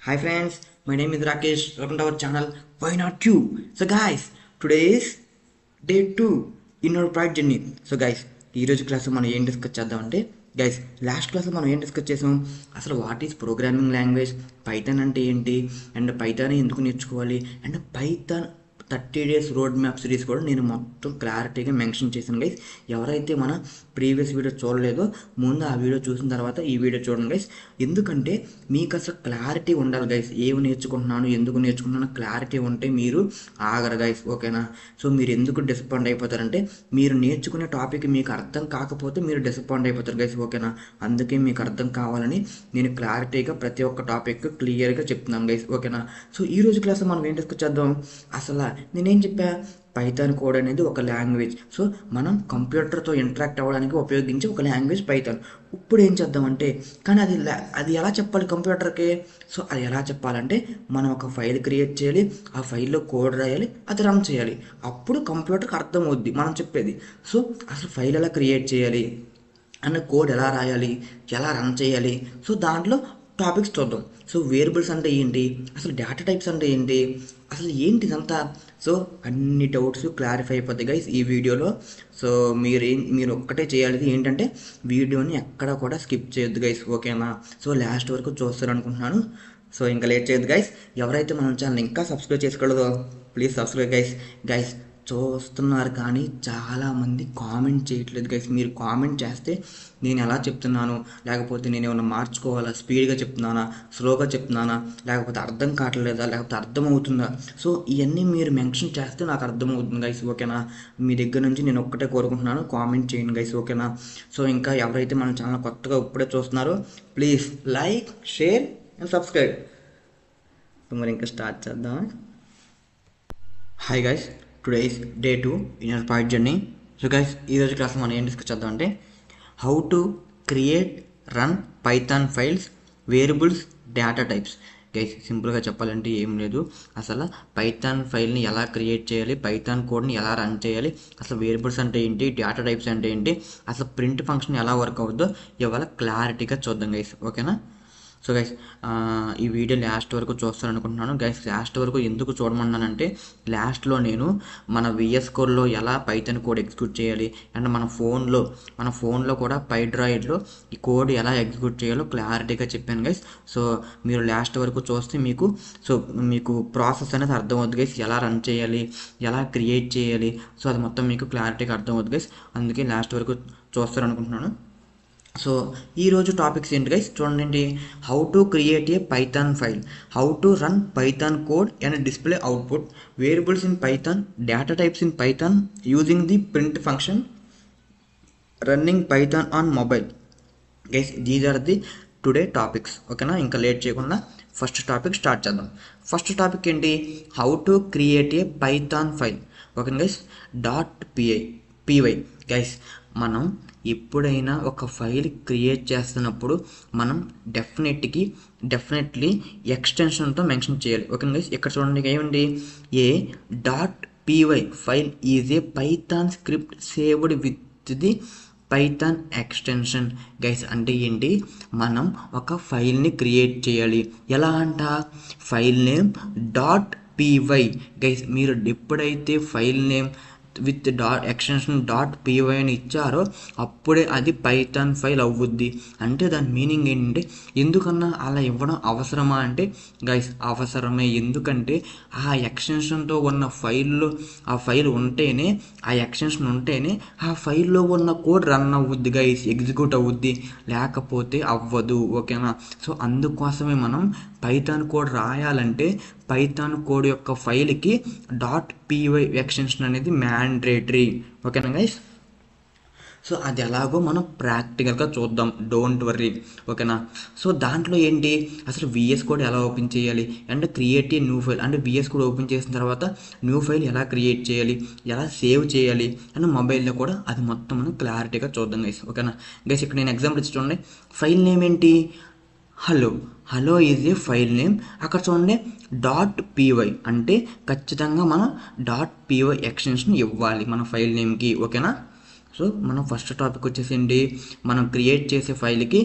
Hi friends, my name is Rakesh. Welcome to our channel. Why not you? So guys, today is day 2 in our pride journey. So guys, ఈ రోజు క్లాస్లో మనం ఏం discuss చేద్దామంటే guys last క్లాస్లో మనం ఏం డిస్కస్ చేసాం అసలు what is programming language, Python అంటే ఏంటి, అండ్ పైథాన్ ఎందుకు నేర్చుకోవాలి, and Python 30 days road map series కూడా నేను మొత్తం క్లారిటీగా మెన్షన్ చేశాను గైస్. ఎవరైతే మన ప్రీవియస్ వీడియో చూడలేదో ముందు ఆ వీడియో చూసిన తర్వాత ఈ వీడియో చూడండి గైస్. ఎందుకంటే మీకు అసలు క్లారిటీ ఉండాలి గైస్. ఏమి నేర్చుకుంటున్నాను, ఎందుకు నేర్చుకుంటున్నాను క్లారిటీ ఉంటే మీరు ఆగరు గైస్, ఓకేనా? సో మీరు ఎందుకు డిసప్పాయింట్ అయిపోతారంటే మీరు నేర్చుకునే టాపిక్ మీకు అర్థం కాకపోతే మీరు డిసప్పాయింట్ అయిపోతారు గైస్, ఓకేనా? అందుకే మీకు అర్థం కావాలని నేను క్లారిటీగా ప్రతి ఒక్క టాపిక్ క్లియర్గా చెప్తున్నాను గైస్, ఓకేనా? సో ఈ రోజు క్లాస్లో మనం ఏం డిస్కస్ చేద్దాం. అసలు నేనేం చెప్పా, పైథాన్ కోడ్ అనేది ఒక లాంగ్వేజ్. సో మనం కంప్యూటర్తో ఇంటరాక్ట్ అవ్వడానికి ఉపయోగించే ఒక లాంగ్వేజ్ పైథాన్. ఇప్పుడు ఏం చేద్దామంటే కానీ అది ఎలా చెప్పాలి కంప్యూటర్కి? సో అది ఎలా చెప్పాలంటే మనం ఒక ఫైల్ క్రియేట్ చేయాలి, ఆ ఫైల్లో కోడ్ రాయాలి, అది రన్ చేయాలి. అప్పుడు కంప్యూటర్కి అర్థమవుద్ది మనం చెప్పేది. సో అసలు ఫైల్ ఎలా క్రియేట్ చేయాలి అండ్ కోడ్ ఎలా రాయాలి, ఎలా రన్ చేయాలి, సో దాంట్లో టాపిక్స్ చూద్దాం. సో వేరియబుల్స్ అంటే ఏంటి, అసలు డేటా టైప్స్ అంటే ఏంటి, అసలు ఏంటి ఇదంతా. సో అన్ని డౌట్స్ క్లారిఫై అయిపోతాయి గైస్ ఈ వీడియోలో. సో మీరు ఒక్కటే చేయాలి ఏంటంటే వీడియోని ఎక్కడ కూడా స్కిప్ చేయొద్దు గైస్, ఓకేనా? సో లాస్ట్ వరకు చూస్తారు అనుకుంటున్నాను. సో ఇంకా లేట్ చేయొద్దు గైస్. ఎవరైతే మన ఛానల్ ఇంకా సబ్స్క్రైబ్ చేసుకోలేదో ప్లీజ్ సబ్స్క్రైబ్ గైస్. గైస్ చూస్తున్నారు కానీ చాలామంది కామెంట్ చేయట్లేదు గైస్. మీరు కామెంట్ చేస్తే నేను ఎలా చెప్తున్నాను, లేకపోతే నేను ఏమైనా మార్చుకోవాలా, స్పీడ్గా చెప్తున్నానా, స్లోగా చెప్తున్నానా, లేకపోతే అర్థం కావట్లేదా, లేకపోతే అర్థమవుతుందా, సో ఇవన్నీ మీరు మెన్షన్ చేస్తే నాకు అర్థమవుతుంది గైస్, ఓకేనా? మీ దగ్గర నుంచి నేను ఒక్కటే కోరుకుంటున్నాను, కామెంట్ చేయండి గైస్, ఓకేనా? సో ఇంకా ఎవరైతే మన ఛానల్ కొత్తగా ఇప్పుడే చూస్తున్నారో please like, share and subscribe. మరి ఇంకా స్టార్ట్ చేద్దాం. Hi guys, today is day 2 in our Python journey. So guys ఈరోజు క్లాస్లో మనం ఏం డిస్కస్ చేద్దాం అంటే how to create, run Python files, variables, data types. Guys సింపుల్గా చెప్పాలంటే ఏం లేదు, అసలు పైథాన్ ఫైల్ని ఎలా క్రియేట్ చేయాలి, పైథాన్ కోడ్ని ఎలా రన్ చేయాలి, అసలు వేరియబుల్స్ అంటే ఏంటి, డేటా టైప్స్ అంటే ఏంటి, అసలు ప్రింట్ ఫంక్షన్ ఎలా వర్క్ అవుతుందో ఇవాళ క్లారిటీగా చూద్దాం గైస్, ఓకేనా? సో గైస్ ఈ వీడియో లాస్ట్ వరకు చూస్తారనుకుంటున్నాను గైస్. లాస్ట్ వరకు ఎందుకు చూడమన్నానంటే లాస్ట్లో నేను మన విఎస్ కోడ్లో ఎలా పైథాన్ కోడ్ ఎగ్జిక్యూట్ చేయాలి అండ్ మన ఫోన్లో కూడా పైడ్రాయిడ్లో ఈ కోడ్ ఎలా ఎగ్జిక్యూట్ చేయాలో క్లారిటీగా చెప్పాను గైస్. సో మీరు లాస్ట్ వరకు చూస్తే మీకు ప్రాసెస్ అనేది అర్థమవుతుంది గైస్. ఎలా రన్ చేయాలి, ఎలా క్రియేట్ చేయాలి, సో అది మొత్తం మీకు క్లారిటీగా అర్థమవుతుంది గైస్. అందుకే లాస్ట్ వరకు చూస్తారనుకుంటున్నాను. సో ఈరోజు టాపిక్స్ ఏంటి గైస్ చూడండి. How to create a Python file, how to run Python code and display output, variables in Python, data types in Python, using the print function, running Python on mobile. Guys these are the today topics, ఓకేనా? ఇంకా late చేయకుండా first topic start చేద్దాం. First topic ఏంటి, how to create a Python file, ఓకేనా guys? .py guys మనం ఎప్పుడైనా ఒక file create చేస్తున్నప్పుడు మనం డెఫినెట్లీ ఎక్స్టెన్షన్తో మెన్షన్ చేయాలి, ఓకే గైస్? ఇక్కడ చూడండి ఏమండి, .py file is a Python script saved with the Python extension. Guys అంటే ఏంటి, మనం ఒక ఫైల్ని క్రియేట్ చేయాలి, ఎలా అంట, ఫైల్ నేమ్ .py. గైస్ మీరు ఎప్పుడైతే file name with extension .py అని ఇచ్చారో అప్పుడే అది పైథాన్ ఫైల్ అవుద్ది. అంటే దాని మీనింగ్ ఏంటంటే, ఎందుకన్నా అలా ఇవ్వడం అవసరమా అంటే గైస్ అవసరమే. ఎందుకంటే ఆ ఎక్స్టెన్షన్తో ఉన్న ఆ ఫైల్ ఉంటేనే, ఆ ఎక్స్టెన్షన్ ఉంటేనే ఆ ఫైల్లో ఉన్న కోడ్ రన్ అవుద్ది గైస్, ఎగ్జిక్యూట్ అవుద్ది, లేకపోతే అవ్వదు, ఓకేనా? సో అందుకోసమే మనం పైథాన్ కోడ్ రాయాలంటే పైథాన్ కోడ్ యొక్క ఫైల్కి .py ఎక్స్టెన్షన్ అనేది మ్యాండేటరీ, ఓకేనా గైస్? సో అది ఎలాగో మనం ప్రాక్టికల్గా చూద్దాం, డోంట్ వర్రీ, ఓకేనా? సో దాంట్లో ఏంటి, అసలు విఎస్ కోడ్ ఎలా ఓపెన్ చేయాలి and create a new file, అంటే విఎస్ కోడ్ ఓపెన్ చేసిన తర్వాత న్యూ ఫైల్ ఎలా క్రియేట్ చేయాలి, ఎలా సేవ్ చేయాలి అండ్ మొబైల్లో కూడా అది మొత్తం మనం క్లారిటీగా చూద్దాం గైస్, ఓకేనా? గైస్ ఇక్కడ నేను ఎగ్జాంపుల్ ఇచ్చి చూడండి. ఫైల్ నేమ్ ఏంటి, hello is a file name. అక్కడ చూడండి .py అంటే ఖచ్చితంగా మనం .py ఎక్స్టెన్షన్ ఇవ్వాలి మన ఫైల్ నేమ్కి, ఓకేనా? సో మనం ఫస్ట్ టాపిక్ వచ్చేసి ఏంటి, మనం క్రియేట్ చేసే ఫైల్కి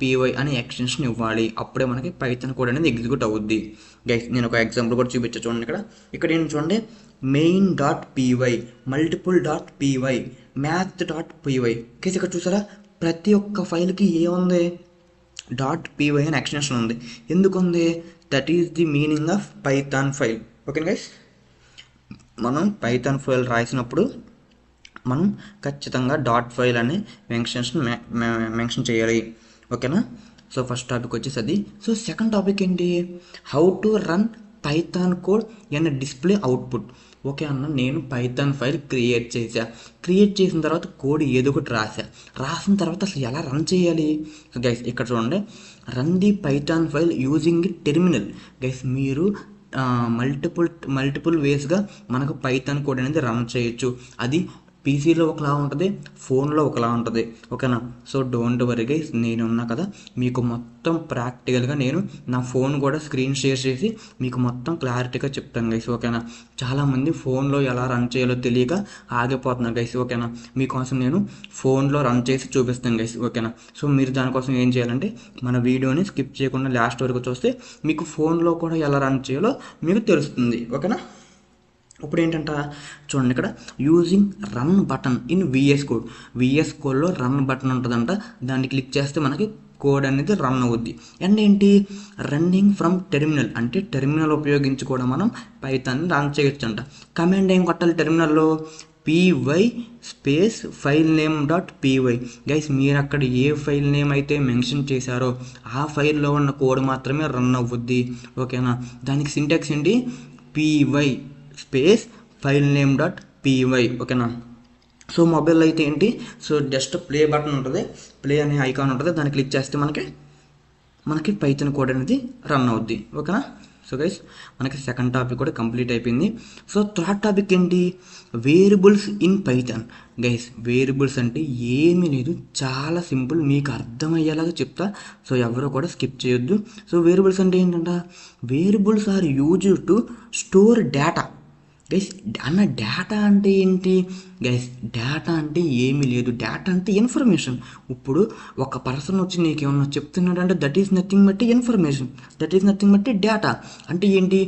.py అనే ఎక్స్టెన్షన్ ఇవ్వాలి, అప్పుడే మనకి పైథాన్ కోడ్ అనేది ఎగ్జిక్యూట్ అవుద్ది. గైస్ నేను ఒక ఎగ్జాంపుల్ కూడా చూపించా చూడండి. ఇక్కడ ఏంటి చూడండి, main.py, multiple.py, math.py. గైస్ ఇక్కడ చూసారా, ప్రతి ఒక్క ఫైల్కి ఏముంది, .py అనే ఎక్స్టెన్షన్ ఉంది. ఎందుకు ఉంది, that is the meaning of Python file. Okay guys, మనం పైథాన్ ఫైల్ రాసినప్పుడు మనం ఖచ్చితంగా .ఫైల్ అనే మెన్షన్ చేయాలి. ఓకేనా. సో ఫస్ట్ టాపిక్ వచ్చేసి అది. సో సెకండ్ టాపిక్ ఏంటి, how to run Python code and display output. Okay అన్న, నేను పైథాన్ ఫైల్ క్రియేట్ చేసిన తర్వాత కోడ్ ఏదో ఒకటి రాసిన తర్వాత అసలు ఎలా రన్ చేయాలి. సో గైస్ ఇక్కడ చూడండి, run the Python file using terminal. Guys మీరు మల్టిపుల్ వేస్గా మనకు పైథాన్ కోడ్ అనేది రన్ చేయొచ్చు. అది పీసీలో ఒకలా ఉంటుంది, ఫోన్లో ఒకలా ఉంటుంది. ఓకేనా. సో డోంట్ వరీ గైస్, నేను ఉన్నా కదా మీకు మొత్తం ప్రాక్టికల్గా నేను నా ఫోన్ కూడా స్క్రీన్ షేర్ చేసి మీకు మొత్తం క్లారిటీగా చెప్తాను గైస్. ఓకేనా. చాలామంది ఫోన్లో ఎలా రన్ చేయాలో తెలియక ఆగిపోతున్నారు గైస్. ఓకేనా. మీకోసం నేను ఫోన్లో రన్ చేసి చూపిస్తాను గైస్. ఓకేనా. సో మీరు దానికోసం ఏం చేయాలంటే మన వీడియోని స్కిప్ చేయకుండా లాస్ట్ వరకు చూస్తే మీకు ఫోన్లో కూడా ఎలా రన్ చేయాలో మీకు తెలుస్తుంది. ఓకేనా. ఇప్పుడు ఏంటంట చూడండి, ఇక్కడ using run button in VS కోడ్లో రన్ బటన్ ఉంటుందంట. దాన్ని క్లిక్ చేస్తే మనకి కోడ్ అనేది రన్ అవుద్ది. అండ్ ఏంటి, రన్నింగ్ ఫ్రమ్ టెర్మినల్, అంటే టెర్మినల్ ఉపయోగించి కూడా మనం పైథాన్ రన్ చేయొచ్చు అంట. కమాండ్ ఏం కొట్టాలి టెర్మినల్లో, py space file name .py. Guys మీరు అక్కడ ఏ ఫైల్ నేమ్ అయితే మెన్షన్ చేశారో ఆ ఫైల్లో ఉన్న కోడ్ మాత్రమే రన్ అవ్వుద్ది. ఓకేనా. దానికి సింటాక్స్ ఏంటి, py space file name .py. ఓకేనా. సో మొబైల్లో అయితే ఏంటి, సో జస్ట్ ప్లే బటన్ ఉంటుంది, ప్లే అనే ఐకాన్ ఉంటుంది, దాన్ని క్లిక్ చేస్తే మనకి పైథాన్ కోడ్ అనేది రన్ అవుద్ది. ఓకేనా. సో గైస్ మనకి సెకండ్ టాపిక్ కూడా కంప్లీట్ అయిపోయింది. సో థర్డ్ టాపిక్ ఏంటి, variables in Python. Guys variables అంటే ఏమీ లేదు, చాలా సింపుల్, మీకు అర్థమయ్యేలాగా చెప్తా. సో ఎవరు కూడా స్కిప్ చేయొద్దు. సో వేరియబుల్స్ అంటే ఏంటంటే, variables are used to store data. Guys అన్న డేటా అంటే ఏంటి గైస్, డేటా అంటే ఏమీ లేదు, డేటా అంటే ఇన్ఫర్మేషన్. ఇప్పుడు ఒక పర్సన్ వచ్చి నీకేమన్నా చెప్తున్నాడంటే దట్ ఈస్ నథింగ్ బట్టి ఇన్ఫర్మేషన్, దట్ ఈస్ నథింగ్ బట్టి డేటా. అంటే ఏంటి,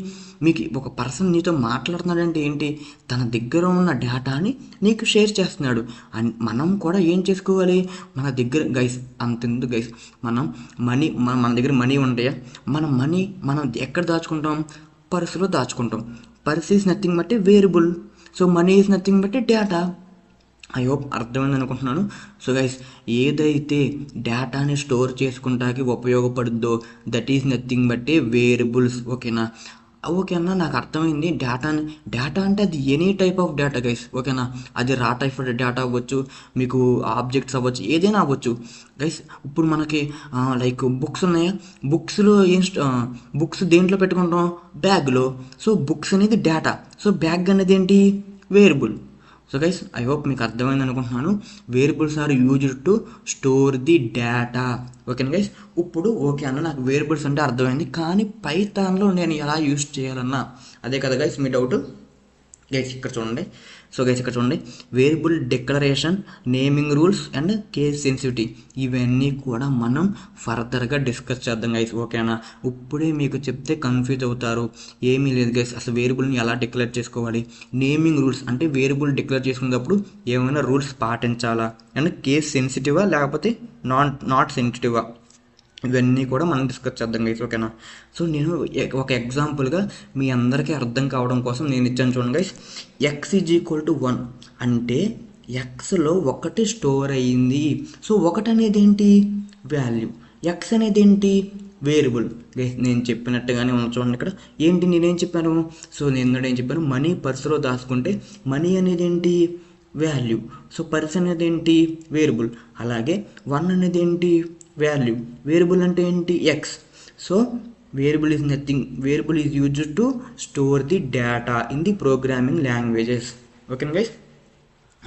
మీకు ఒక పర్సన్ నీతో మాట్లాడుతున్నాడంటే ఏంటి, తన దగ్గర ఉన్న డేటాని నీకు షేర్ చేస్తున్నాడు. అండ్ మనం కూడా ఏం చేసుకోవాలి, మన దగ్గర గైస్ అంతెందుకు గైస్, మన దగ్గర మనీ ఉంటాయా, మనీ మనం ఎక్కడ దాచుకుంటాం, పర్సులో దాచుకుంటాం. పర్స్ ఈజ్ నథింగ్ బట్టి variable, so money is nothing బట్టి డేటా. ఐ హోప్ అర్థమైంది అనుకుంటున్నాను. సో గైస్ ఏదైతే డేటాని స్టోర్ చేసుకుంటానికి ఉపయోగపడుద్దో దట్ ఈజ్ నథింగ్ బట్టి వేరియబుల్స్. ఓకేనా. ఓకే అన్న, నాకు అర్థమైంది. డేటా అంటే అది any type of data guys. ఓకేనా. అది రా టైప్ ఆఫ్ డేటా అవ్వచ్చు, మీకు ఆబ్జెక్ట్స్ అవ్వచ్చు, ఏదైనా అవ్వచ్చు గైస్. ఇప్పుడు మనకి లైక్ బుక్స్ ఉన్నాయా, బుక్స్ దేంట్లో పెట్టుకుంటాం, బ్యాగ్లో. సో బుక్స్ అనేది డేటా, సో బ్యాగ్ అనేది ఏంటి, variable. So guys I hope మీకు అర్థమైంది అనుకుంటున్నాను. Variables are used to store the data. ఓకేనా గైస్. ఇప్పుడు ఓకే అన్న, నాకు వేరియబుల్స్ అంటే అర్థమైంది, కానీ పైథాన్లో నేను ఎలా యూజ్ చేయాలన్నా అదే కదా గైస్ మీ డౌట్. గైస్ ఇక్కడ చూడండి, సో గైస్ ఇక్కడ చూడండి, variable declaration, naming rules and case sensitivity, ఇవన్నీ కూడా మనం ఫర్దర్గా డిస్కస్ చేద్దాం గైస్. ఓకేనా. ఇప్పుడే మీకు చెప్తే కన్ఫ్యూజ్ అవుతారు, ఏమీ లేదు గైస్. అసలు వేరియబుల్ని ఎలా డిక్లేర్ చేసుకోవాలి, నేమింగ్ రూల్స్ అంటే వేరియబుల్ డిక్లేర్ చేసుకునేటప్పుడు ఏమైనా రూల్స్ పాటించాలా, అండ్ కేస్ సెన్సిటివా లేకపోతే నాట్ సెన్సిటివా, ఇవన్నీ కూడా మనం డిస్కస్ చేద్దాం గైస్. ఓకేనా. సో నేను ఒక ఎగ్జాంపుల్గా మీ అందరికీ అర్థం కావడం కోసం నేను ఇచ్చాను చూడండి గైస్. x = 1 అంటే ఎక్స్లో 1 స్టోర్ అయ్యింది. సో 1 అనేది ఏంటి, వాల్యూ. ఎక్స్ అనేది ఏంటి, వేరియబుల్. గైస్ నేను చెప్పినట్టుగానే చూడండి, ఇక్కడ ఏంటి నేనేం చెప్పాను, సో నేను ఏం చెప్పాను, మనీ పర్సులో దాచుకుంటే మనీ అనేది ఏంటి, వాల్యూ. సో పర్స్ అనేది ఏంటి, వేరియబుల్. అలాగే 1 అనేది ఏంటి, వాల్యూ. వేరియబుల్ అంటే ఏంటి, X. So variable is used to store the data in the programming languages. Okay guys,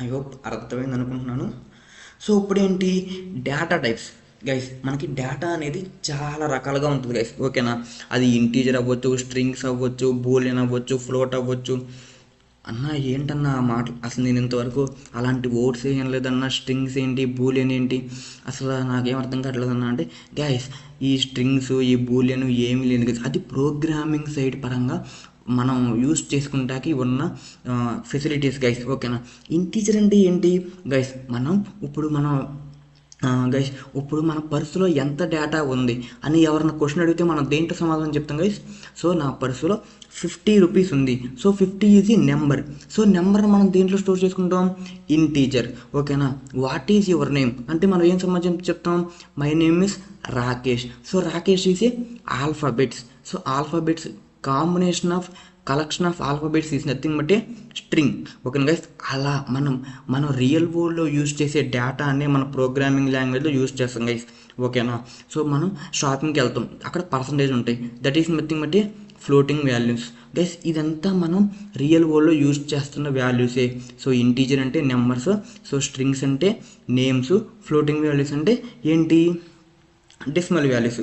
I hope అర్థమైంది అనుకుంటున్నాను. సో ఇప్పుడు ఏంటి, డేటా టైప్స్. గైస్ మనకి డేటా అనేది చాలా రకాలుగా ఉంటుంది గైస్. ఓకేనా. అది ఇంటీజర్ అవ్వచ్చు, స్ట్రింగ్స్ అవ్వచ్చు, బూలియన్ అవ్వచ్చు, ఫ్లోట్ అవ్వచ్చు, అన్న ఏంటన్నా ఆ మాటలు, అసలు నేను ఇంతవరకు అలాంటి వర్డ్స్ ఏం లేదన్నా, స్ట్రింగ్స్ ఏంటి బూలియన్ ఏంటి అసలు నాకేం అర్థం కావట్లేదన్నా. అంటే గైస్ ఈ స్ట్రింగ్స్ ఈ బూలియన్ ఏమీ లేదు గైస్, అది ప్రోగ్రామింగ్ సైడ్ పరంగా మనం యూస్ చేసుకుంటాకి ఉన్న ఫెసిలిటీస్ గైస్, ఓకేనా. ఇంటీజర్ అంటే ఏంటి గైస్, మనం గైస్ ఇప్పుడు మన పర్సులో ఎంత డేటా ఉంది అని ఎవరైనా క్వశ్చన్ అడిగితే మనం దేంట్లో సమాధానం చెప్తాం గైస్. సో నా పర్సులో 50 రూపీస్ ఉంది, సో 50 ఈజ్ ఈ నెంబర్. సో నెంబర్ని మనం దేంట్లో స్టోర్ చేసుకుంటాం, ఇంటీజర్, ఓకేనా. వాట్ ఈజ్ యువర్ నేమ్ అంటే మనం ఏం సమాధానం చెప్తాం, my name is Rakesh. So Rakesh is a alphabets. So alphabets combination of collection of alphabets is nothing but a string, ఓకేనా గైస్. అలా మనం రియల్ వరల్డ్లో యూజ్ చేసే డేటా అనే మన ప్రోగ్రామింగ్ లాంగ్వేజ్లో యూజ్ చేస్తాం గైస్, ఓకేనా. సో మనం షాపింగ్కి వెళ్తాం, అక్కడ పర్సంటేజ్ ఉంటాయి, that is nothing but A floating values guys. ఇదంతా మనం రియల్ వరల్డ్లో యూజ్ చేస్తున్న వాల్యూసే. సో ఇంటీజర్ అంటే నెంబర్స్, సో స్ట్రింగ్స్ అంటే నేమ్స్, ఫ్లోటింగ్ వాల్యూస్ అంటే ఏంటి, డెసిమల్ వాల్యూస్,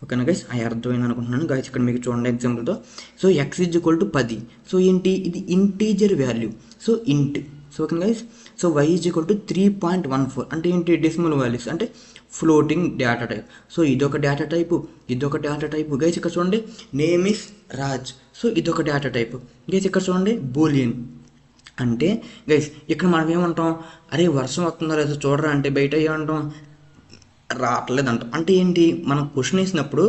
ఓకేనా గైస్. అవి అర్థమైంది అనుకుంటున్నాను గైస్. ఇక్కడ మీకు చూడండి ఎగ్జాంపుల్తో. So x is equal to 10. So ఏంటి, ఇది integer value, so int. So okay guys. So y is equal to 3.14 అంటే ఏంటి, డెసిమల్ వాల్యూస్ అంటే ఫ్లోటింగ్ డేటా టైప్. సో ఇదొక డేటా టైపు, ఇదొక డేటా టైపు గైస్. ఇక్కడ చూడండి నేమ్ ఇస్ రాజ్, సో ఇదొక డేటా టైపు గైస్. ఇక్కడ చూడండి బూలియన్ అంటే గైస్ ఇక్కడ మనం ఏమంటాం, అరే వర్షం వస్తుందో లేదో చూడరా అంటే బయట ఏమంటాం, రావట్లేదు అంటాం. అంటే ఏంటి, మనం క్వశ్చన్ వేసినప్పుడు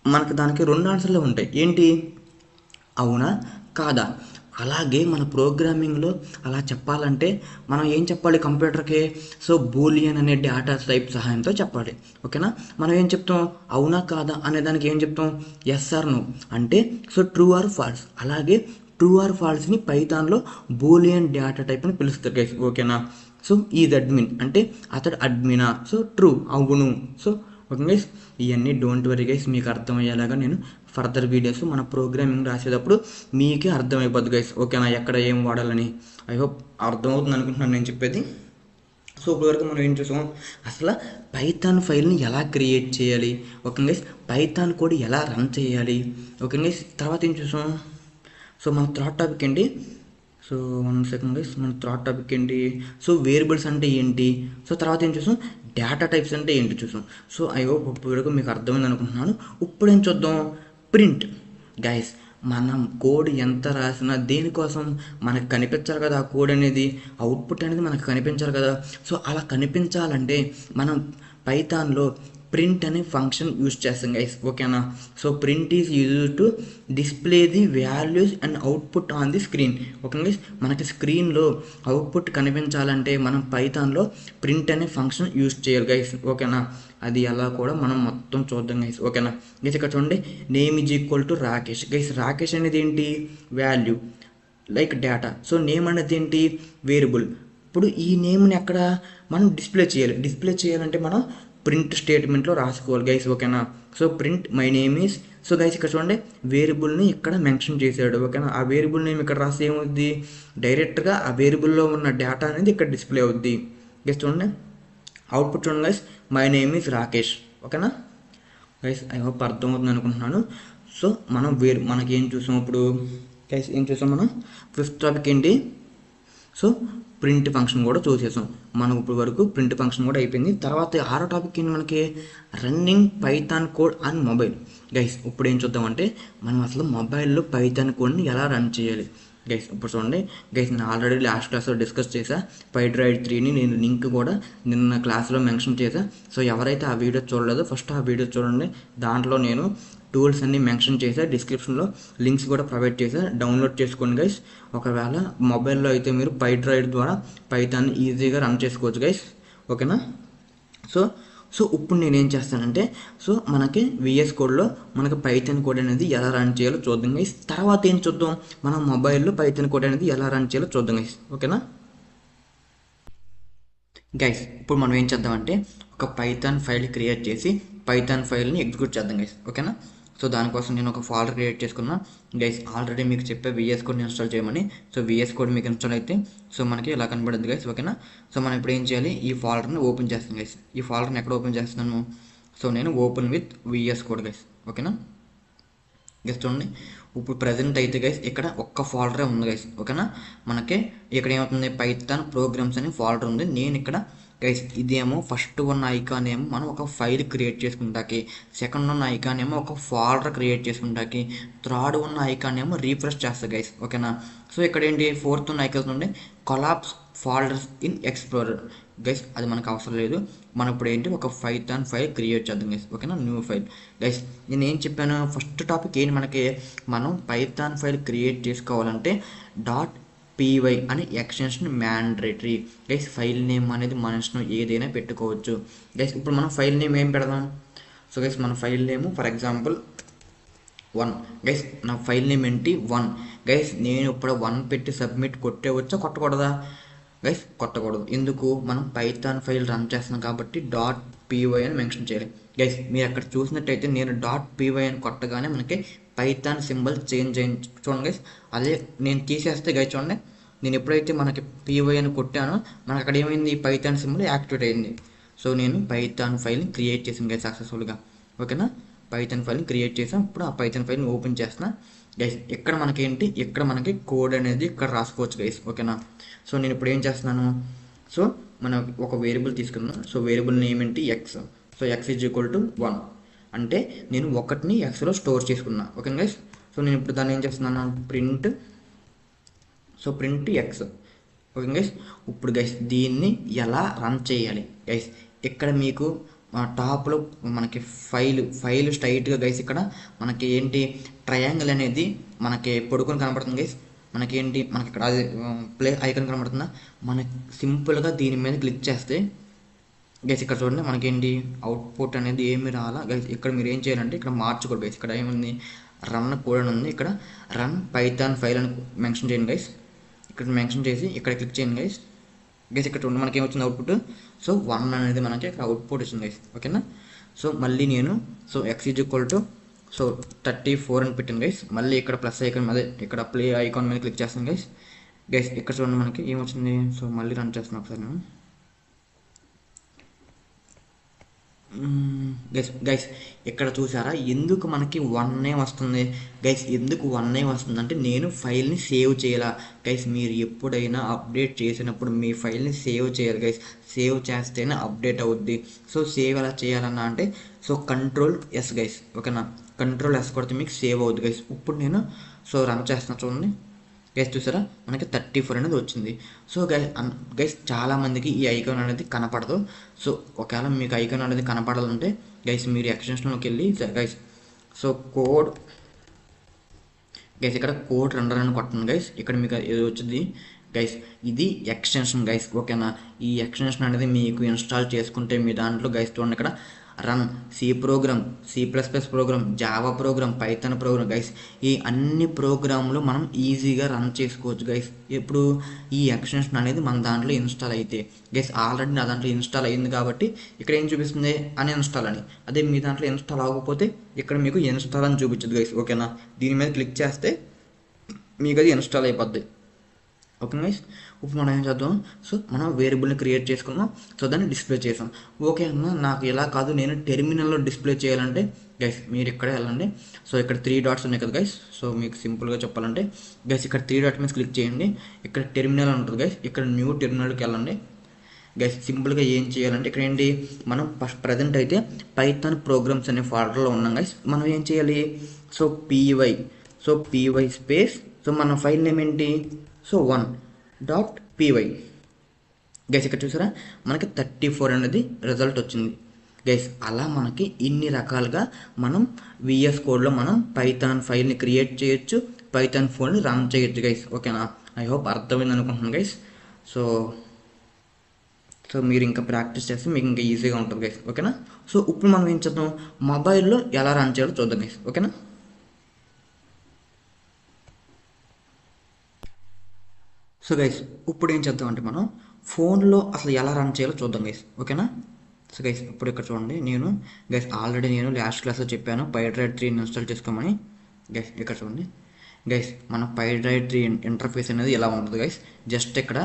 మనకు దానికి 2 ఆన్సర్లు ఉంటాయి, ఏంటి అవునా కాదా. అలాగే మన ప్రోగ్రామింగ్లో అలా చెప్పాలంటే మనం ఏం చెప్పాలి కంప్యూటర్కి, సో బూలియన్ అనే డేటా టైప్ సహాయంతో చెప్పాలి, ఓకేనా. మనం ఏం చెప్తాం, అవునా కాదా అనే దానికి ఏం చెప్తాం, ఎస్ ఆర్ నో అంటే సో ట్రూ ఆర్ ఫాల్స్. అలాగే ట్రూ ఆర్ ఫాల్స్ని పైథాన్లో బూలియన్ డేటా టైప్ అని పిలుస్తారు గైస్, ఓకేనా. సో ఈజ్ అడ్మిన్ అంటే అతడు అడ్మినా, సో ట్రూ అవును. సో ఓకే గైస్, ఇవన్నీ డోంట్ వరీ గైస్, మీకు అర్థమయ్యేలాగా నేను ఫర్దర్ వీడియోస్ మన ప్రోగ్రామింగ్ రాసేటప్పుడు మీకే అర్థమైపోద్ది గైస్, ఓకేనా, ఎక్కడ ఏం వాడాలని. ఐ హోప్ అర్థమవుతుంది అనుకుంటున్నాను నేను చెప్పేది. సో ఇప్పటివరకు మనం ఏం చూసాం, అసలు పైథాన్ ఫైల్ని ఎలా క్రియేట్ చేయాలి, ఓకే గైస్, పైథాన్ కోడ్ ఎలా రన్ చేయాలి, ఓకే గైస్. తర్వాత ఏం చూసాం, సో మన థర్డ్ టాపిక్ ఏంటి, సో 1 సెకండ్ గైస్, మన థర్డ్ టాపిక్ ఏంటి, సో వేరియబుల్స్ అంటే ఏంటి. సో తర్వాత ఏం చూసాం, డేటా టైప్స్ అంటే ఏంటి చూసాం. సో ఐ హోప్ ఇప్పుడు మీకు అర్థమైంది అనుకుంటున్నాను. ఇప్పుడు ఏం చూద్దాం, ప్రింట్ గైస్. మనం కోడ్ ఎంత రాసినా దేనికోసం, మనకు కనిపించాలి కదా ఆ కోడ్ అనేది, అవుట్పుట్ అనేది మనకు కనిపించాలి కదా. సో అలా కనిపించాలంటే మనం పైథాన్లో ప్రింట్ అనే ఫంక్షన్ యూజ్ చేస్తాం గైస్, ఓకేనా. So print is use to display the values and output on the screen, okay guys. మనకి స్క్రీన్లో అవుట్పుట్ కనిపించాలంటే మనం పైథాన్లో ప్రింట్ అనే ఫంక్షన్ యూజ్ చేయాలి గైస్, ఓకేనా. అది ఎలా కూడా మనం మొత్తం చూద్దాం గైస్, ఓకేనా గైస్. ఇక్కడ చూడండి name is equal to Rakesh guys. Rakesh అనేది ఏంటి, value like data. So name అనేది ఏంటి, వేరియబుల్. ఇప్పుడు ఈ నేమ్ని ఎక్కడ మనం డిస్ప్లే చేయాలి, డిస్ప్లే చేయాలంటే మనం ప్రింట్ స్టేట్మెంట్లో రాసుకోవాలి గైస్, ఓకేనా. So print my name is, so guys ఇక్కడ చూడండి వేరియబుల్ని ఇక్కడ మెన్షన్ చేశాడు, ఓకేనా. ఆ వేరియబుల్ నేమ్ ఇక్కడ రాస్తే ఏమవుద్ది, డైరెక్ట్గా ఆ వేరియబుల్లో ఉన్న డేటా అనేది ఇక్కడ డిస్ప్లే అవుద్ది గైస్. చూడండి అవుట్పుట్ చూడండి guys, my name is Rakesh, ఓకేనా గైస్. ఐ హోప్ అర్థమవుతుంది అనుకుంటున్నాను. సో మనం మనకి ఏం చూసాం ఇప్పుడు గైస్, ఏం చూసాం మనం, 5th టాపిక్ ఏంటి, సో ప్రింట్ ఫంక్షన్ కూడా చూసేసాం మనం ఇప్పుడు వరకు, ప్రింట్ ఫంక్షన్ కూడా అయిపోయింది. తర్వాత 6వ టాపిక్ ఏంటి మనకి, running Python code on mobile guys. ఇప్పుడు ఏం చూద్దామంటే మనం అసలు మొబైల్లో పైథాన్ కోడ్ని ఎలా రన్ చేయాలి గైస్. ఇప్పుడు చూడండి గైస్, నేను ఆల్రెడీ లాస్ట్ క్లాస్లో డిస్కస్ చేశా పైడ్రాయిడ్ 3ని, నేను లింక్ కూడా నిన్న క్లాస్లో మెన్షన్ చేశా. సో ఎవరైతే ఆ వీడియో చూడలేదో ఫస్ట్ ఆ వీడియో చూడండి, దాంట్లో నేను టూల్స్ అన్ని మెన్షన్ చేసా, డిస్క్రిప్షన్లో లింక్స్ కూడా ప్రొవైడ్ చేసా, డౌన్లోడ్ చేసుకోండి గైస్. ఒకవేళ మొబైల్లో అయితే మీరు పైడ్రాయిడ్ ద్వారా పైథాన్ ఈజీగా రన్ చేసుకోవచ్చు గైస్, ఓకేనా. సో ఇప్పుడు నేనేం చేస్తానంటే, సో మనకి విఎస్ కోడ్లో మనకి పైథాన్ కోడ్ అనేది ఎలా రన్ చేయాలో చూద్దాం గైస్. తర్వాత ఏం చూద్దాం, మనం మొబైల్లో పైథాన్ కోడ్ అనేది ఎలా రన్ చేయాలో చూద్దాం గైస్, ఓకేనా గైస్. ఇప్పుడు మనం ఏం చేద్దామంటే ఒక పైథాన్ ఫైల్ క్రియేట్ చేసి పైథాన్ ఫైల్ని ఎగ్జిక్యూట్ చేద్దాం గైస్, ఓకేనా. సో దానికోసం నేను ఒక ఫోల్డర్ క్రియేట్ చేసుకున్నా గైస్. ఆల్రెడీ మీకు చెప్పే విఎస్ కోడ్ని ఇన్స్టాల్ చేయమని. సో విఎస్ కోడ్ మీకు ఇన్స్టాల్ అయితే సో మనకి ఇలా కనబడుద్ది గైస్, ఓకేనా. సో మనం ఇప్పుడు ఏం చేయాలి, ఈ ఫోల్డర్ని ఓపెన్ చేస్తాం గైస్. ఈ ఫోల్డర్ని ఎక్కడ ఓపెన్ చేస్తున్నాను, సో నేను open with VS code guys, ఓకేనా. గైస్ చూడండి. ఇప్పుడు ప్రజెంట్ అయితే గైస్ ఇక్కడ ఒక్క ఫోల్డరే ఉంది గైస్, ఓకేనా. మనకి ఇక్కడ ఏమవుతుంది, పైథాన్ ప్రోగ్రామ్స్ అని ఫోల్డర్ ఉంది. నేను ఇక్కడ గైస్ ఇదేమో ఫస్ట్ ఉన్న ఐకాన్ ఏమో మనం ఒక ఫైల్ క్రియేట్ చేసుకుంటాకి, సెకండ్ ఉన్న ఐకాన్ ఏమో ఒక ఫోల్డర్ క్రియేట్ చేసుకుంటాకి, థర్డ్ ఉన్న ఐకాన్ ఏమో రీఫ్రెష్ చేస్తా గైస్, ఓకేనా. సో ఇక్కడ ఏంటి, ఫోర్త్ ఉన్న ఐకాన్ నుండి collapse folders in explorer guys, అది మనకు అవసరం లేదు. మనం ఇప్పుడు ఏంటి ఒక పైథాన్ ఫైల్ క్రియేట్ చేద్దాం గైస్, ఓకేనా. న్యూ ఫైల్ గైస్, నేను ఏం చెప్పాను, ఫస్ట్ టాపిక్ ఏంటి మనకి, మనం పైథాన్ ఫైల్ క్రియేట్ చేసుకోవాలంటే .py అనే extension mandatory guys. File name అనేది మన ఇష్టం, ఏదైనా పెట్టుకోవచ్చు గైస్. ఇప్పుడు మనం ఫైల్ నేమ్ ఏం పెడదాం, సో గైస్ మన file name for example 1 guys. నా ఫైల్ నేమ్ ఏంటి 1 గైస్. నేను ఇప్పుడు 1 పెట్టి సబ్మిట్ కొట్టేవచ్చా కొట్టకూడదా గైస్? కొట్టకూడదు. ఎందుకు, మనం పైథాన్ ఫైల్ రన్ చేస్తున్నాం కాబట్టి .py అని మెన్షన్ చేయాలి గైస్. మీరు అక్కడ చూసినట్టయితే నేను .py అని కొట్టగానే మనకి పైథాన్ సింబల్ చేంజ్ అయింది చూడండి గైస్. అదే నేను తీసేస్తే గైస్ చూడండి, నేను ఎప్పుడైతే మనకి py అని కొట్టానో మనకు అక్కడ ఏమైంది, పైథాన్ సింబల్ యాక్టివేట్ అయింది. సో నేను పైథాన్ ఫైల్ని క్రియేట్ చేసాను గైస్ సక్సెస్ఫుల్గా, ఓకేనా. పైథాన్ ఫైల్ని క్రియేట్ చేసాం. ఇప్పుడు ఆ పైథాన్ ఫైల్ని ఓపెన్ చేస్తున్నా గైస్. ఇక్కడ మనకి ఏంటి, ఇక్కడ మనకి కోడ్ అనేది ఇక్కడ రాసుకోవచ్చు గైస్, ఓకేనా. సో నేను ఇప్పుడు ఏం చేస్తున్నాను, సో మనం ఒక వేరియబుల్ తీసుకున్నాం. సో వేరియబుల్ నేమ్ ఏంటి X. So x is equal to 1 అంటే నేను ఒకటిని ఎక్స్లో స్టోర్ చేసుకున్నా, ఓకే గైస్. సో నేను ఇప్పుడు దాన్ని ఏం చేస్తున్నాను, print, so print X, okay guys. ఇప్పుడు గైస్ దీన్ని ఎలా రన్ చేయాలి గైస్, ఇక్కడ మీకు టాప్లో మనకి ఫైల్ స్ట్రైట్గా గైస్, ఇక్కడ మనకి ఏంటి ట్రయాంగిల్ అనేది మనకి పొడుకొని కనబడుతుంది గైస్. మనకేంటి, మనకి ఇక్కడ అది ప్లే ఐకాన్ కనబడుతుందా, మనకి సింపుల్గా దీని మీద క్లిక్ చేస్తే గైస్ ఇక్కడ చూడండి మనకేంటి అవుట్పుట్ అనేది ఏమి రాలా గైస్. ఇక్కడ మీరు ఏం చేయాలంటే ఇక్కడ మార్చుకోండి గైస్. ఇక్కడ ఏముంది, రన్ కోడ్ అని ఉంది, ఇక్కడ రన్ పైథాన్ ఫైల్ అని మెన్షన్ చేయండి గైస్. ఇక్కడ మెన్షన్ చేసి ఇక్కడ క్లిక్ చేయండి గైస్. గైస్ ఇక్కడ చూడండి మనకి ఏమొచ్చింది అవుట్పుట్. సో 1 అనేది మనకి ఇక్కడ అవుట్పుట్ వచ్చింది గైస్, ఓకేనా. సో మళ్ళీ నేను so x is equal to so 34 అని పెట్టాను గైస్. మళ్ళీ ఇక్కడ ప్లస్ ఐకాన్ అదే ఇక్కడ ప్లే ఐకాన్ మీద క్లిక్ చేస్తాను గైస్. గైస్ ఇక్కడ చూడండి మనకి ఏమొచ్చింది. సో మళ్ళీ రన్ చేస్తున్నాను ఒకసారి నేను గైస్. ఇక్కడ చూసారా ఎందుకు మనకి 1 వస్తుంది గైస్, ఎందుకు 1 వస్తుంది అంటే నేను ఫైల్ని సేవ్ చేయాలా గైస్. మీరు ఎప్పుడైనా అప్డేట్ చేసినప్పుడు మీ ఫైల్ని సేవ్ చేయాలి గైస్. సేవ్ చేస్తేనే అప్డేట్ అవుద్ది. సో సేవ్ ఎలా చేయాలన్నా అంటే సో Ctrl+S గైస్, ఓకేనా. Ctrl+S కొడితే మీకు సేవ్ అవుద్ది గైస్. ఇప్పుడు నేను సో రన్ చేస్తున్నా చూడండి గైస్, చూసారా మనకి 34 అనేది వచ్చింది. సో గైస్ చాలామందికి ఈ ఐకాన్ అనేది కనపడదు. సో ఒకవేళ మీకు ఐకాన్ అనేది కనపడాలంటే గైస్ మీరు ఎక్స్టెన్షన్లోకి వెళ్ళి గైస్ సో కోడ్ గైస్, ఇక్కడ కోడ్ రెండర్ అని కొట్టండి గైస్. ఇక్కడ మీకు ఏది వచ్చింది గైస్, ఇది ఎక్స్టెన్షన్ గైస్, ఓకేనా. ఈ ఎక్స్టెన్షన్ అనేది మీకు ఇన్స్టాల్ చేసుకుంటే మీ దాంట్లో గైస్ చూడండి ఇక్కడ run C program, C++ program, Java program, Python program guys. ఈ అన్ని ప్రోగ్రాములు మనం ఈజీగా రన్ చేసుకోవచ్చు గైస్. ఇప్పుడు ఈ ఎక్స్టెన్షన్ అనేది మన దాంట్లో ఇన్స్టాల్ అయితే గైస్, ఆల్రెడీ నా దాంట్లో ఇన్స్టాల్ అయ్యింది కాబట్టి ఇక్కడ ఏం చూపిస్తుంది అన్ఇన్స్టాల్ అని. అదే మీ దాంట్లో ఇన్స్టాల్ అవ్వకపోతే ఇక్కడ మీకు ఇన్స్టాల్ అని చూపించదు గైస్, ఓకేనా. దీని మీద క్లిక్ చేస్తే మీకు అది ఇన్స్టాల్ అయిపోద్ది, ఓకే గైస్. ఇప్పుడు మనం ఏం చేద్దాం, సో మనం వేరియబుల్ని క్రియేట్ చేసుకున్నాం. సో దాన్ని డిస్ప్లే చేసాం. ఓకే అన్న నాకు ఇలా కాదు, నేను టెర్మినల్లో డిస్ప్లే చేయాలంటే గైస్ మీరు ఇక్కడే వెళ్ళండి. సో ఇక్కడ 3 డాట్స్ ఉన్నాయి కదా గైస్. సో మీకు సింపుల్గా చెప్పాలంటే గైస్ ఇక్కడ 3 డాట్ మీద క్లిక్ చేయండి. ఇక్కడ టెర్మినల్ ఉంటుంది గైస్, ఇక్కడ న్యూ టెర్మినల్కి వెళ్ళండి గైస్. సింపుల్గా ఏం చేయాలంటే ఇక్కడ ఏంటి, మనం ఫస్ట్ ప్రజెంట్ అయితే పైథాన్ ప్రోగ్రామ్స్ అనే ఫోల్డర్లో ఉన్నాం గైస్. మనం ఏం చేయాలి, సో py స్పేస్, సో మన ఫైల్ నేమ్ ఏంటి, సో 1.py గైస్. ఇక్కడ చూసారా మనకి 34 అనేది రిజల్ట్ వచ్చింది గైస్. అలా మనకి ఇన్ని రకాలుగా మనం VS కోడ్లో మనం పైథాన్ ఫైల్ని క్రియేట్ చేయొచ్చు, పైథాన్ ఫోన్ని రన్ చేయొచ్చు గైస్, ఓకేనా. ఐ హోప్ అర్థమైంది అనుకుంటున్నాను గైస్. సో మీరు ఇంకా ప్రాక్టీస్ చేస్తే మీకు ఇంకా ఈజీగా ఉంటుంది గైస్, ఓకేనా. సో ఇప్పుడు మనం ఏం చేద్దాం, మొబైల్లో ఎలా రన్ చేయాలో చూద్దాం గైస్, ఓకేనా. సో గైస్ ఇప్పుడు ఏం చేద్దాం అంటే మనం ఫోన్లో అసలు ఎలా రన్ చేయాలో చూద్దాం గైస్, ఓకేనా. సో గైస్ ఇప్పుడు ఇక్కడ చూడండి, నేను గైస్ ఆల్రెడీ నేను లాస్ట్ క్లాస్లో చెప్పాను పైడ్రైడ్ 3 ఇన్స్టాల్ చేసుకోమని గైస్. ఇక్కడ చూడండి గైస్ మన పైడ్రైడ్ 3 ఇంటర్ఫేస్ అనేది ఎలా ఉంటుంది గైస్. జస్ట్ ఇక్కడ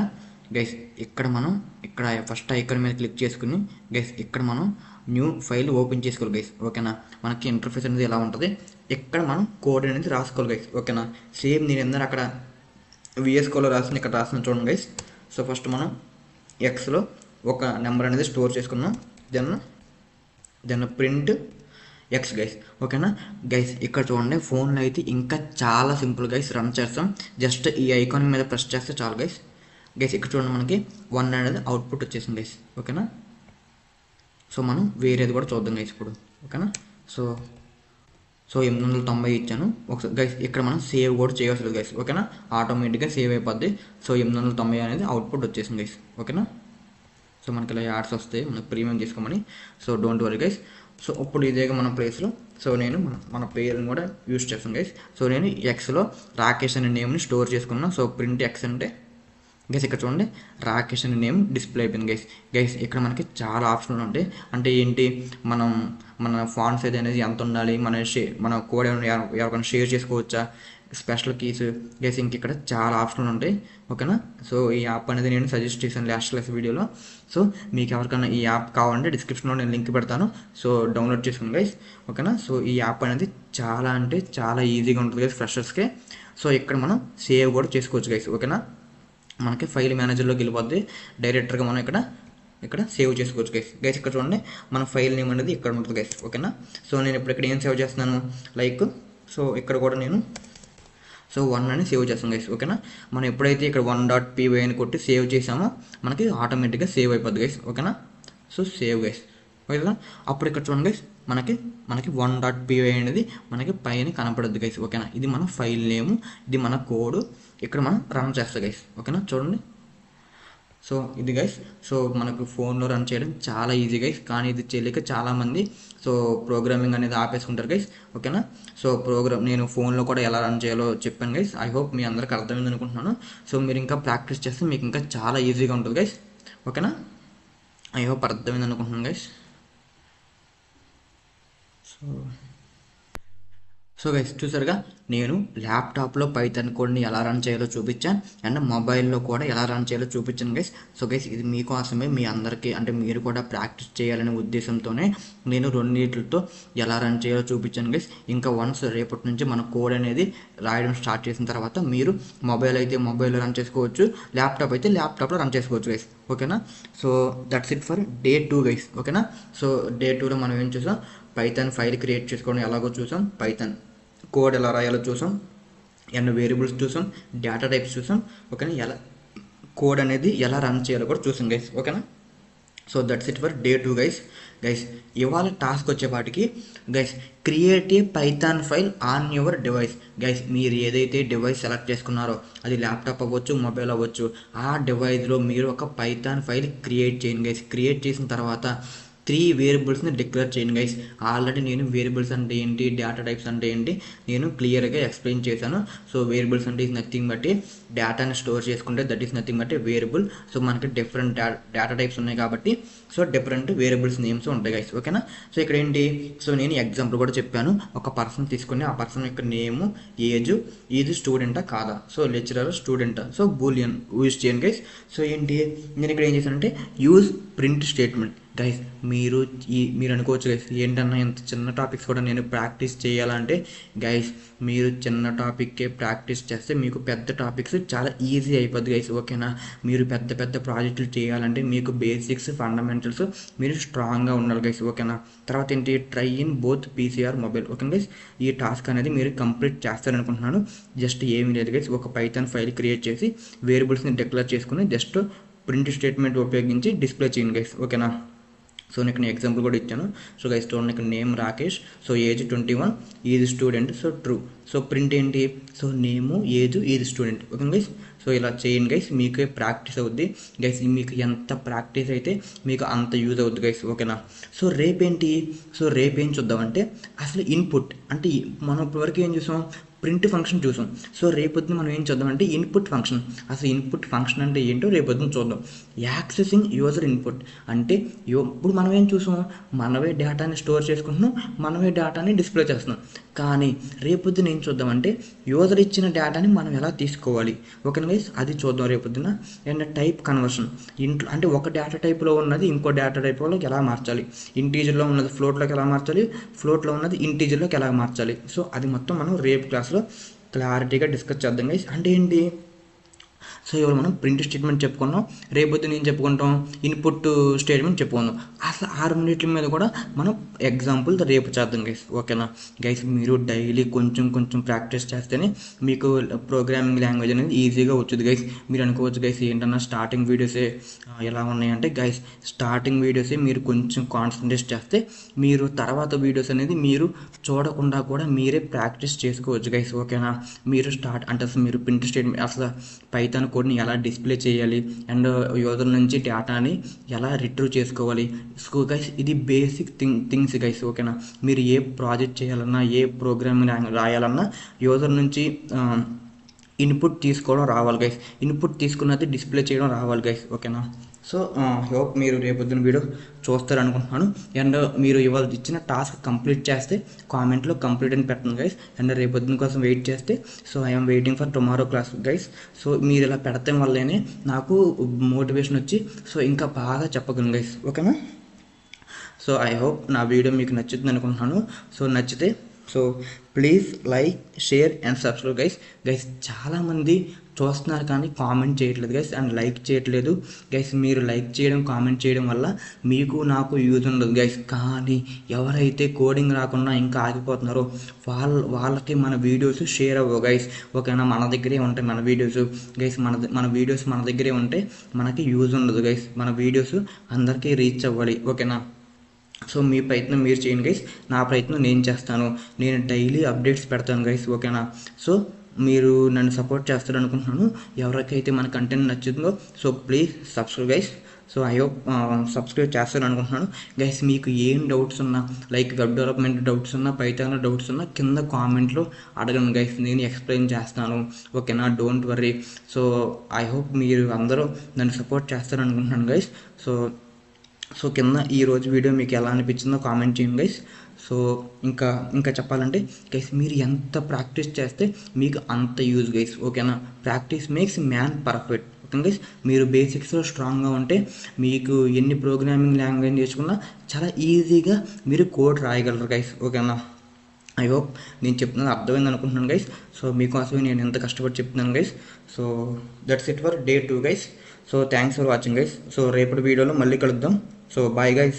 గైస్ ఇక్కడ మనం ఇక్కడ ఫస్ట్ ఐకాన్ మీద క్లిక్ చేసుకుని గైస్ ఇక్కడ మనం న్యూ ఫైల్ ఓపెన్ చేసుకోవాలి గైస్, ఓకేనా. మనకి ఇంటర్ఫేస్ అనేది ఎలా ఉంటుంది ఇక్కడ మనం కోడ్ అనేది రాసుకోవాలి గైస్, ఓకేనా. సేమ్ నేను ఎందరూ అక్కడ విఎస్ కోడ్లో రాసిన ఇక్కడ రాసిన చూడండి గైస్. సో ఫస్ట్ మనం ఎక్స్లో ఒక నెంబర్ అనేది స్టోర్ చేసుకున్నాం, దెన్ ప్రింట్ ఎక్స్ గైస్, ఓకేనా. గైస్ ఇక్కడ చూడండి, ఫోన్లో అయితే ఇంకా చాలా సింపుల్ గైస్ రన్ చేస్తాం. జస్ట్ ఈ ఐకాన్ మీద ప్రెస్ చేస్తే చాలు గైస్. ఇక్కడ చూడండి మనకి 1 అనేది అవుట్పుట్ వచ్చేసింది గైస్, ఓకేనా. సో మనం వేరేది కూడా చూద్దాం గైస్ ఇప్పుడు, ఓకేనా. సో 890 ఇచ్చాను ఒకసారి గైస్. ఇక్కడ మనం సేవ్ కూడా చేయవలసింది గైస్, ఓకేనా. ఆటోమేటిక్గా సేవ్ అయిపోద్ది. సో 890 అనేది అవుట్పుట్ వచ్చేసింది గైస్, ఓకేనా. సో మనకి ఇలా యాడ్స్ వస్తాయి మనకి ప్రీమియం తీసుకోమని. So don't worry guys. So ఇప్పుడు ఇదేగా మన ప్లేస్లో సో నేను మన పేరుని కూడా యూజ్ చేస్తాను గైస్. సో నేను ఎక్స్లో రాకేష్ అనే నేమ్ని స్టోర్ చేసుకున్నాను. సో ప్రింట్ ఎక్స్ అంటే గైస్ ఇక్కడ చూడండి రాకేష్ అనే నేమ్ డిస్ప్లే అయిపోయింది గైస్. ఇక్కడ మనకి చాలా ఆప్షన్లు ఉంటాయి. అంటే ఏంటి, మన ఫాంట్ సైజ్ అనేది ఎంత ఉండాలి, మన కోడ్ ఎవరికైనా షేర్ చేసుకోవచ్చా, స్పెషల్ కీస్ గైస్, ఇంక ఇక్కడ చాలా ఆప్షన్లు ఉంటాయి, ఓకేనా. సో ఈ యాప్ అనేది నేను సజెస్ట్ చేశాను లాస్ట్ క్లాస్ వీడియోలో. సో మీకు ఎవరికైనా ఈ యాప్ కావాలంటే డిస్క్రిప్షన్లో నేను లింక్ పెడతాను. సో డౌన్లోడ్ చేసుకోండి గైస్, ఓకేనా. సో ఈ యాప్ అనేది చాలా అంటే చాలా ఈజీగా ఉంటుంది గైస్ ఫ్రెషర్స్కే. సో ఇక్కడ మనం సేవ్ కూడా చేసుకోవచ్చు గైస్, ఓకేనా. మనకి ఫైల్ మేనేజర్లోకి వెళ్ళిపోద్ది, డైరెక్టర్గా మనం ఇక్కడ సేవ్ చేసుకోవచ్చు గైస్. ఇక్కడ చూడండి మన ఫైల్ నేమ్ అనేది ఇక్కడ ఉంటుంది గైస్, ఓకేనా. సో నేను ఇప్పుడు ఇక్కడ ఏం సేవ్ చేస్తున్నాను లైక్, సో ఇక్కడ కూడా నేను 1 అని సేవ్ చేస్తాం గైస్, ఓకేనా. మనం ఎప్పుడైతే ఇక్కడ 1.py అని కొట్టి సేవ్ చేసామో మనకి ఆటోమేటిక్గా సేవ్ అయిపోద్ది గైస్, ఓకేనా. సో సేవ్ గైస్, ఓకేనా. అప్పుడు ఇక్కడ చూడండి గైస్ మనకి 1.py అనేది మనకి పైన కనపడద్దు గైస్, ఓకేనా. ఇది మన ఫైల్ నేము, ఇది మన కోడ్. ఇక్కడ మనం రన్ చేస్తాం గైస్, ఓకేనా. చూడండి సో ఇది గైస్. సో మనకు ఫోన్లో రన్ చేయడం చాలా ఈజీ గైస్, కానీ ఇది చేయలేక చాలామంది సో ప్రోగ్రామింగ్ అనేది ఆపేసుకుంటారు గైస్, ఓకేనా. సో నేను ఫోన్లో కూడా ఎలా రన్ చేయాలో చెప్పాను గైస్. ఐ హోప్ మీ అందరికి అర్థమైంది అనుకుంటున్నాను. సో మీరు ఇంకా ప్రాక్టీస్ చేస్తే మీకు ఇంకా చాలా ఈజీగా ఉంటుంది గైస్, ఓకేనా. ఐ హోప్ అర్థమైంది అనుకుంటున్నాను గైస్. సో గైస్ చూసారుగా, నేను ల్యాప్టాప్లో పైథాన్ కోడ్ని ఎలా రన్ చేయాలో చూపించాను, అండ్ మొబైల్లో కూడా ఎలా రన్ చేయాలో చూపించాను గైస్. సో గైస్ ఇది మీకోసమే, మీ అందరికీ అంటే మీరు కూడా ప్రాక్టీస్ చేయాలనే ఉద్దేశంతోనే నేను రెండింటితో ఎలా రన్ చేయాలో చూపించాను గైస్. ఇంకా వన్స్ రేపటి నుంచి మన కోడ్ అనేది రాయడం స్టార్ట్ చేసిన తర్వాత మీరు మొబైల్ అయితే మొబైల్లో రన్ చేసుకోవచ్చు, ల్యాప్టాప్ అయితే ల్యాప్టాప్లో రన్ చేసుకోవచ్చు గైస్, ఓకేనా. So that's it for day 2 guys, ఓకేనా. సో డే 2లో మనం ఏం చూసాం, పైథాన్ ఫైల్ క్రియేట్ చేసుకోవడం ఎలాగో చూసాం, పైథాన్ కోడ్ ఎలా రాయాలో చూసాం, ఎన్నో వేరియబుల్స్ చూసాం, డేటా టైప్స్ చూసాం, ఓకేనా. ఎలా కోడ్ అనేది ఎలా రన్ చేయాలో కూడా చూసాం గైస్, ఓకేనా. So that's it for day 2 guys. ఇవాళ టాస్క్ వచ్చేపాటికి guys, create a Python file on your device guys. మీరు ఏదైతే డివైస్ సెలెక్ట్ చేసుకున్నారో అది ల్యాప్టాప్ అవ్వచ్చు, మొబైల్ అవ్వచ్చు, ఆ డివైస్లో మీరు ఒక పైథాన్ ఫైల్ క్రియేట్ చేయండి గైస్. క్రియేట్ చేసిన తర్వాత 3 వేరియబుల్స్ని డిక్లేర్ చేయండి గైస్. ఆల్రెడీ నేను వేరియబుల్స్ అంటే ఏంటి, డేటా టైప్స్ అంటే ఏంటి నేను క్లియర్గా ఎక్స్ప్లెయిన్ చేశాను. సో వేరియబుల్స్ అంటే ఈజ్ నథింగ్ బట్టి డేటాని స్టోర్ చేసుకుంటే దట్ ఈస్ నథింగ్ బట్టి వేరియబుల్. సో మనకి డిఫరెంట్ డేటా టైప్స్ ఉన్నాయి కాబట్టి సో డిఫరెంట్ వేరియబుల్స్ నేమ్స్ ఉంటాయి గైస్, ఓకేనా. సో ఇక్కడ ఏంటి, సో నేను ఎగ్జాంపుల్ కూడా చెప్పాను. ఒక పర్సన్ తీసుకుని ఆ పర్సన్ యొక్క నేము, ఏజ్, ఇది స్టూడెంటా కాదా, సో లెక్చరర్ స్టూడెంటా, సో బూలియన్ యూజ్ చేయండి గైస్. సో ఏంటి, నేను ఇక్కడ ఏం చేశానంటే యూజ్ ప్రింట్ స్టేట్మెంట్ గైస్. మీరు అనుకోవచ్చు గైస్ ఏంటన్నా ఇంత చిన్న టాపిక్స్ కూడా నేను ప్రాక్టీస్ చేయాలంటే గైస్, మీరు చిన్న టాపిక్కే ప్రాక్టీస్ చేస్తే మీకు పెద్ద టాపిక్స్ చాలా ఈజీ అయిపోద్ది గైస్, ఓకేనా. మీరు పెద్ద ప్రాజెక్టులు చేయాలంటే మీకు బేసిక్స్, ఫండమెంటల్స్ మీరు స్ట్రాంగ్గా ఉండాలి గైస్, ఓకేనా. తర్వాత ఏంటి, try in both PCR mobile, okay guys. ఈ టాస్క్ అనేది మీరు కంప్లీట్ చేస్తారనుకుంటున్నాను. జస్ట్ ఏమీ లేదు గైస్, ఒక పైథాన్ ఫైల్ క్రియేట్ చేసి వేరియబుల్స్ని డిక్లేర్ చేసుకుని జస్ట్ ప్రింట్ స్టేట్మెంట్ ఉపయోగించి డిస్ప్లే చేయండి గైస్, ఓకేనా. సో నేను ఎగ్జాంపుల్ కూడా ఇచ్చాను. సో గైస్ చూడండి, ఇక్కడ name Rakesh, so age 21, is student, so true. So print ఏంటి, so name, age, is student, okay guys. So ఇలా చేయండి గైస్, మీకే ప్రాక్టీస్ అవుద్ది గైస్. మీకు ఎంత ప్రాక్టీస్ అయితే మీకు అంత యూజ్ అవుద్ది గైస్, ఓకేనా. సో రేపేం చూద్దామంటే అసలు ఇన్పుట్ అంటే మనం ఇప్పటివరకు ఏం చూసాం, ప్రింట్ ఫంక్షన్ చూసాం. సో రేపొద్దున మనం ఏం చూద్దామంటే ఇన్పుట్ ఫంక్షన్. అసలు ఇన్పుట్ ఫంక్షన్ అంటే ఏంటో రేపొద్దున చూద్దాం. యాక్సెసింగ్ యూజర్ ఇన్పుట్ అంటే ఇప్పుడు మనం ఏం చూసాం, మనమే డేటాని స్టోర్ చేసుకుంటున్నాం, మనమే డేటాని డిస్ప్లే చేస్తున్నాం. కానీ రేపొద్దున ఏం చూద్దామంటే యూజర్ ఇచ్చిన డేటాని మనం ఎలా తీసుకోవాలి, ఓకేనా గైస్, అది చూద్దాం రేపొద్దున. అండ్ టైప్ కన్వర్షన్, ఇంట్లో అంటే ఒక డేటా టైప్లో ఉన్నది ఇంకో డేటా టైప్లోకి ఎలా మార్చాలి, ఇంటీజర్లో ఉన్నది ఫ్లోట్లోకి ఎలా మార్చాలి, ఫ్లోట్లో ఉన్నది ఇంటీజర్లోకి ఎలా మార్చాలి. సో అది మొత్తం మనం రేపు క్లాస్లో క్లారిటీగా డిస్కస్ చేద్దాం గైస్. అంటే ఏంటి, సో ఇవాళ మనం ప్రింట్ స్టేట్మెంట్ చెప్పుకున్నాం, రేపొద్దున ఏం చెప్పుకుంటాం, ఇన్పుట్ స్టేట్మెంట్ చెప్పుకుందాం. అసలు 6 మినిట్ల మీద కూడా మనం ఎగ్జాంపుల్ రేపు చేద్దాం గైస్, ఓకేనా గైస్. మీరు డైలీ కొంచెం కొంచెం ప్రాక్టీస్ చేస్తేనే మీకు ప్రోగ్రామింగ్ లాంగ్వేజ్ అనేది ఈజీగా వచ్చుది గైస్. మీరు అనుకోవచ్చు గైస్ ఏంటన్నా స్టార్టింగ్ వీడియోసే ఎలా ఉన్నాయంటే, గైస్ స్టార్టింగ్ వీడియోసే మీరు కొంచెం కాన్సన్ట్రేట్ చేస్తే మీరు తర్వాత వీడియోస్ అనేది మీరు చూడకుండా కూడా మీరే ప్రాక్టీస్ చేసుకోవచ్చు గైస్, ఓకేనా. మీరు స్టార్ట్ అంటే అసలు మీరు ప్రింట్ స్టేట్మెంట్ అసలు పైథాన్ కోడ్ని ఎలా డిస్ప్లే చేయాలి అండ్ యూజర్ నుంచి డేటాని ఎలా రిట్రీవ్ చేసుకోవాలి. సో గైస్ ఇది బేసిక్ థింగ్స్ గైస్, ఓకేనా. మీరు ఏ ప్రాజెక్ట్ చేయాలన్నా ఏ ప్రోగ్రామింగ్ రాయాలన్నా యూజర్ నుంచి ఇన్పుట్ తీసుకోవడం రావాలి గైస్, ఇన్పుట్ తీసుకున్నది డిస్ప్లే చేయడం రావాలి గైస్, ఓకేనా. సో హోప్ మీరు రేపొద్దున వీడియో చూస్తారు అనుకుంటున్నాను. అండ్ మీరు ఇవాళ ఇచ్చిన టాస్క్ కంప్లీట్ చేస్తే కామెంట్లో కంప్లీట్ అని పెట్టండి గైస్. అండ్ రేపొద్దున కోసం వెయిట్ చేస్తే, so I'm waiting for tomorrow class guys. So మీరు ఇలా పెడతాం వల్లనే నాకు మోటివేషన్ వచ్చి సో ఇంకా బాగా చెప్పగలను గైస్, ఓకేనా. సో ఐ హోప్ నా వీడియో మీకు నచ్చుతుంది అనుకుంటున్నాను. సో నచ్చితే so please like, share and subscribe guys. Guys చాలామంది చూస్తున్నారు కానీ కామెంట్ చేయట్లేదు గైస్ అండ్ లైక్ చేయట్లేదు గైస్. మీరు లైక్ చేయడం, కామెంట్ చేయడం వల్ల మీకు నాకు యూజ్ ఉండదు గైస్. కానీ ఎవరైతే కోడింగ్ రాకుండా ఇంకా ఆగిపోతున్నారో వాళ్ళకి మన వీడియోస్ షేర్ అవ్వవు గైస్, ఓకేనా. మన దగ్గరే ఉంటాయి మన వీడియోస్ గైస్, మన వీడియోస్ మన దగ్గరే ఉంటే మనకి యూజ్ ఉండదు గైస్. మన వీడియోస్ అందరికీ రీచ్ అవ్వాలి, ఓకేనా. సో మీ ప్రయత్నం మీరు చేయండి గైస్, నా ప్రయత్నం నేను చేస్తాను. నేను డైలీ అప్డేట్స్ పెడతాను గైస్, ఓకేనా. సో మీరు నన్ను సపోర్ట్ చేస్తారు అనుకుంటున్నాను. ఎవరికైతే మన కంటెంట్ నచ్చుతుందో so please subscribe guys. So I hope subscribe చేస్తాను అనుకుంటున్నాను గైస్. మీకు ఏం డౌట్స్ ఉన్నా, లైక్ వెబ్ డెవలప్మెంట్ డౌట్స్ ఉన్నా, పైథాన్ డౌట్స్ ఉన్నా కింద కామెంట్లో అడగండి గైస్, నేను ఎక్స్ప్లెయిన్ చేస్తాను, ఓకేనా. Don't worry. So I hope మీరు అందరూ నన్ను సపోర్ట్ చేస్తారు అనుకుంటున్నాను గైస్. సో కింద ఈరోజు వీడియో మీకు ఎలా అనిపించిందో కామెంట్ చేయండి గైస్. సో ఇంకా చెప్పాలంటే గైస్ మీరు ఎంత ప్రాక్టీస్ చేస్తే మీకు అంత యూజ్ గైస్, ఓకేనా. Practice makes man perfect, okay guys. మీరు బేసిక్స్లో స్ట్రాంగ్గా ఉంటే మీకు ఎన్ని ప్రోగ్రామింగ్ లాంగ్వేజ్ నేర్చుకున్నా చాలా ఈజీగా మీరు కోడ్ రాయగలరు గైస్, ఓకేనా. ఐ హోప్ నేను చెప్తున్నది అర్థమైంది అనుకుంటున్నాను గైస్. సో మీకోసమే నేను ఎంత కష్టపడి చెప్తున్నాను guys. So that's it for day 2 guys. So thanks for watching guys. So రేపటి వీడియోలో మళ్ళీ కలుద్దాం. So bye guys.